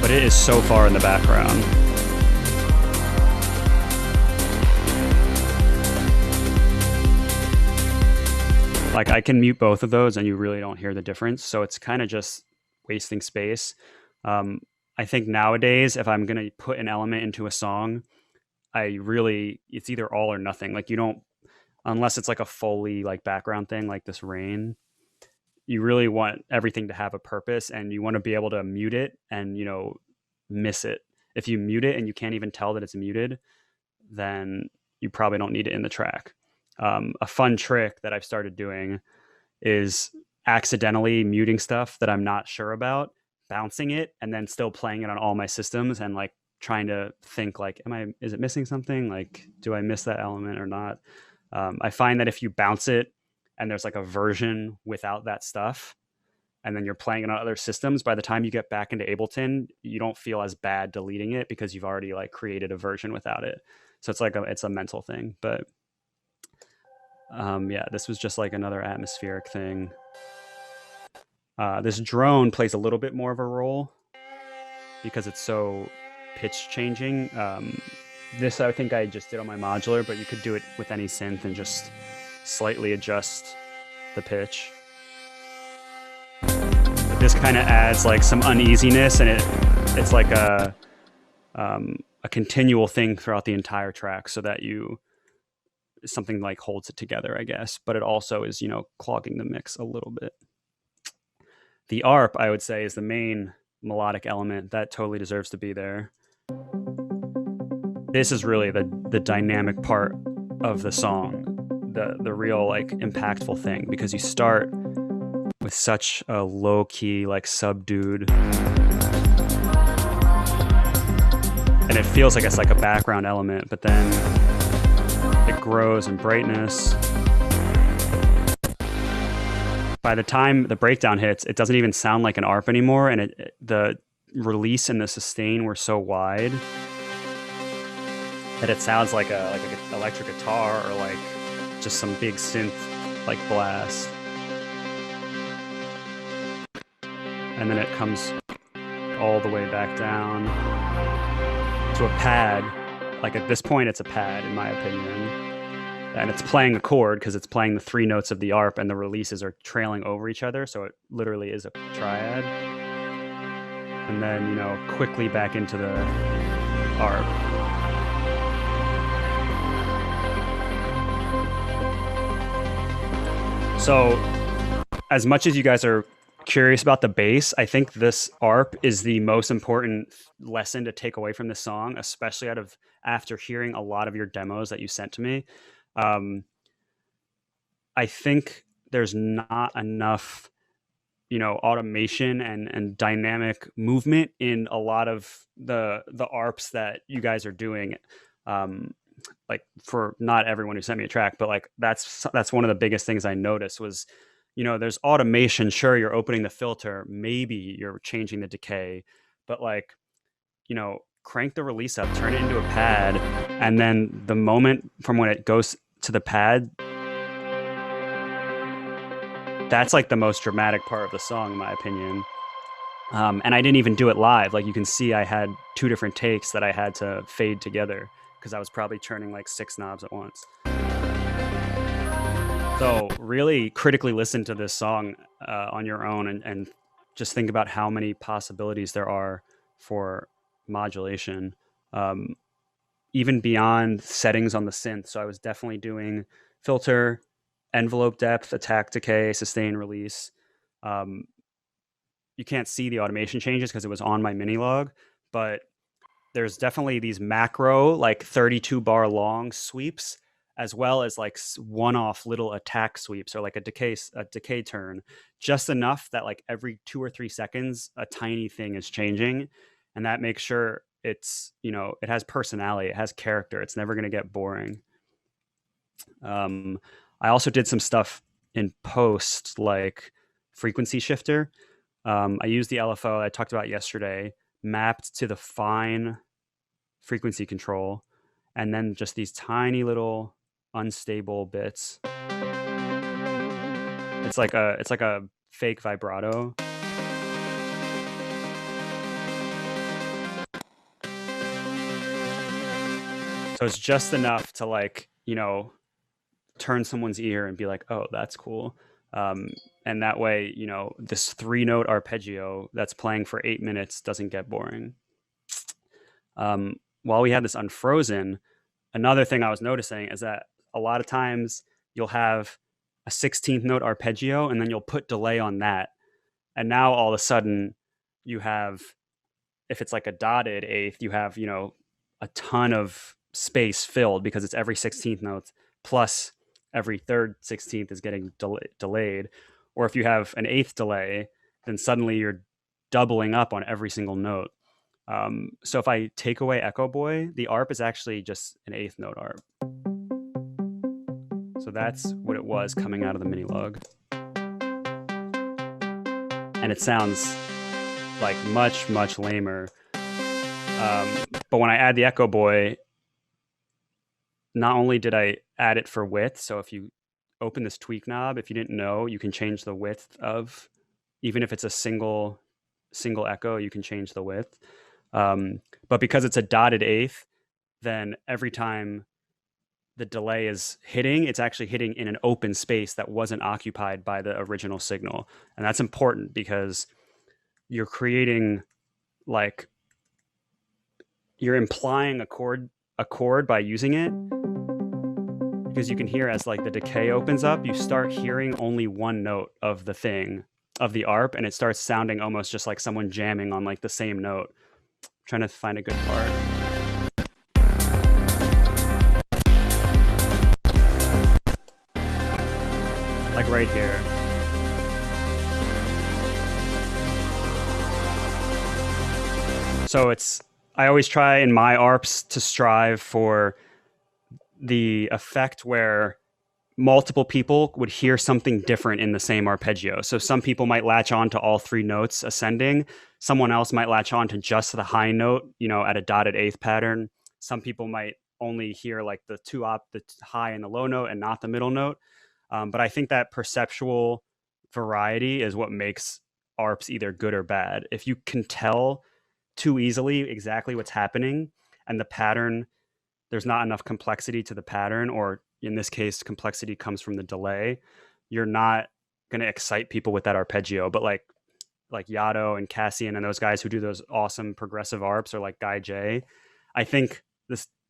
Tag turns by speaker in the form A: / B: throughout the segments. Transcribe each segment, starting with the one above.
A: but it is so far in the background. Like I can mute both of those and you really don't hear the difference. So it's kind of just wasting space. I think nowadays, if I'm going to put an element into a song, it's either all or nothing. Like you don't, unless it's like a Foley like background thing, like this rain, you really want everything to have a purpose and you want to be able to mute it and, miss it. If you mute it and you can't even tell that it's muted, then you probably don't need it in the track. A fun trick that I've started doing is accidentally muting stuff that I'm not sure about, bouncing it, and then still playing it on all my systems and like trying to think like, is it missing something? Like, do I miss that element or not? I find that if you bounce it and there's like a version without that stuff, and then you're playing it on other systems, by the time you get back into Ableton, you don't feel as bad deleting it because you've already like created a version without it. So it's like it's a mental thing. But yeah, this was just like another atmospheric thing. This drone plays a little bit more of a role because it's so pitch changing. This I think I just did on my modular, but you could do it with any synth and just slightly adjust the pitch. But this kind of adds like some uneasiness, and it's like a continual thing throughout the entire track, so that something like holds it together, I guess. But it also is, clogging the mix a little bit. The ARP, I would say, is the main melodic element that totally deserves to be there. This is really the dynamic part of the song, the real like impactful thing, because you start with such a low key, like subdued, and it feels like it's like a background element, but then it grows in brightness. By the time the breakdown hits, it doesn't even sound like an ARP anymore, and the release and the sustain were so wide that it sounds like an electric guitar or like just some big synth like blast. And then it comes all the way back down to a pad. Like at this point, it's a pad, in my opinion. And it's playing a chord because it's playing the 3 notes of the ARP, and the releases are trailing over each other. So it literally is a triad. And then, quickly back into the ARP. So as much as you guys are curious about the bass, I think this ARP is the most important lesson to take away from this song, especially after hearing a lot of your demos that you sent to me. I think there's not enough, automation and dynamic movement in a lot of the ARPs that you guys are doing. Like for not everyone who sent me a track, but like that's one of the biggest things I noticed was, there's automation. Sure, you're opening the filter, maybe you're changing the decay, but like, crank the release up, turn it into a pad, and then the moment from when it goes to the pad, that's like the most dramatic part of the song, in my opinion. And I didn't even do it live. Like you can see, I had 2 different takes that I had to fade together because I was probably turning like 6 knobs at once. So really critically listen to this song on your own and just think about how many possibilities there are for modulation, even beyond settings on the synth. So I was definitely doing filter, envelope depth, attack, decay, sustain, release. You can't see the automation changes because it was on my mini log, but there's definitely these macro, like 32 bar long sweeps, as well as like one-off little attack sweeps or like a decay turn, just enough that like every 2 or 3 seconds, a tiny thing is changing. And that makes sure it's, it has personality, it has character. It's never going to get boring. I also did some stuff in post, like frequency shifter. I used the LFO I talked about yesterday, mapped to the fine frequency control, and then just these tiny little unstable bits. It's like a fake vibrato. So it's just enough to like, turn someone's ear and be like, oh, that's cool. And that way, this 3-note arpeggio that's playing for 8 minutes doesn't get boring. While we had this unfrozen, another thing I was noticing is that a lot of times you'll have a 16th note arpeggio and then you'll put delay on that. And now all of a sudden you have, if it's like a dotted eighth, you have, a ton of space filled because it's every 16th note plus every third 16th is getting delayed. Or if you have an eighth delay, then suddenly you're doubling up on every single note. So if I take away Echo Boy, the ARP is actually just an eighth note ARP. So that's what it was coming out of the mini log. And it sounds like much, much lamer. But when I add the Echo Boy, not only did I add it for width, so if you open this tweak knob, if you didn't know, you can change the width of, even if it's a single echo, you can change the width. But because it's a dotted eighth, then every time the delay is hitting, it's actually hitting in an open space that wasn't occupied by the original signal. And that's important because you're creating, like, you're implying a chord by using it, because you can hear as like the decay opens up, you start hearing only one note of the thing, of the ARP, and it starts sounding almost just like someone jamming on like the same note. I'm trying to find a good part. Like right here. So I always try in my ARPs to strive for the effect where multiple people would hear something different in the same arpeggio. So some people might latch on to all 3 notes ascending. Someone else might latch on to just the high note, at a dotted eighth pattern. Some people might only hear like the high and the low note and not the middle note. But I think that perceptual variety is what makes ARPs either good or bad. If you can tell too easily exactly what's happening and the pattern, there's not enough complexity to the pattern, or in this case, complexity comes from the delay, you're not going to excite people with that arpeggio. But like Yato and Cassian and those guys who do those awesome progressive ARPs, or like Guy J, I think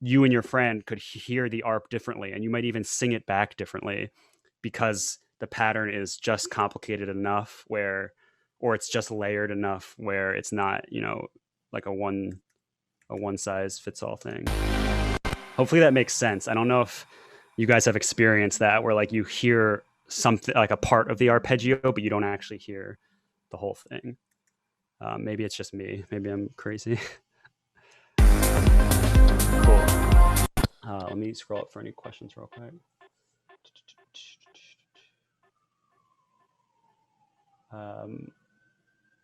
A: you and your friend could hear the ARP differently, and you might even sing it back differently because the pattern is just complicated enough or it's just layered enough where it's not, like a one size fits all thing. Hopefully that makes sense. I don't know if you guys have experienced that, where like you hear something like a part of the arpeggio, but you don't actually hear the whole thing. Maybe it's just me. Maybe I'm crazy. Cool. Let me scroll up for any questions real quick.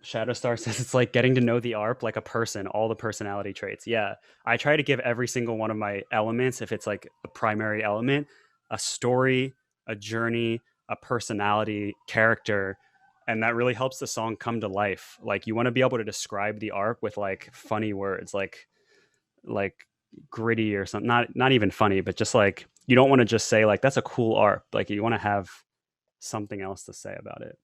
A: Shadowstar says it's like getting to know the ARP like a person, all the personality traits. Yeah, I try to give every single one of my elements, if it's like a primary element, a story, a journey, a personality, character, and that really helps the song come to life. Like, you want to be able to describe the ARP with like funny words, like gritty or something. Not even funny, but just like, you don't want to just say like, that's a cool ARP. Like, you want to have something else to say about it.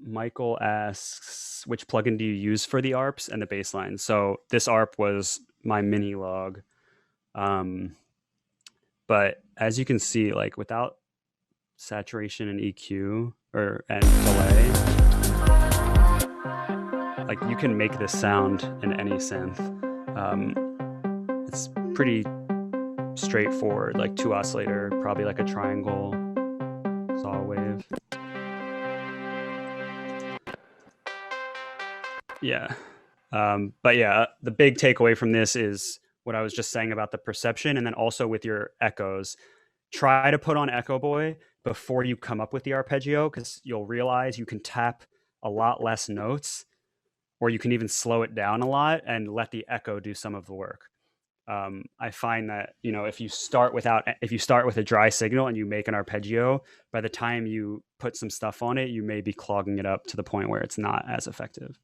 A: Michael asks, which plugin do you use for the ARPs and the bass line? So this ARP was my mini log. But as you can see, like without saturation and EQ and delay, like you can make this sound in any synth. It's pretty straightforward, like 2 oscillator, probably like a triangle saw wave. Yeah. But yeah, the big takeaway from this is what I was just saying about the perception, and then also with your echoes, try to put on Echo Boy before you come up with the arpeggio, because you'll realize you can tap a lot less notes, or you can even slow it down a lot and let the echo do some of the work. I find that, if you start with a dry signal and you make an arpeggio, by the time you put some stuff on it, you may be clogging it up to the point where it's not as effective.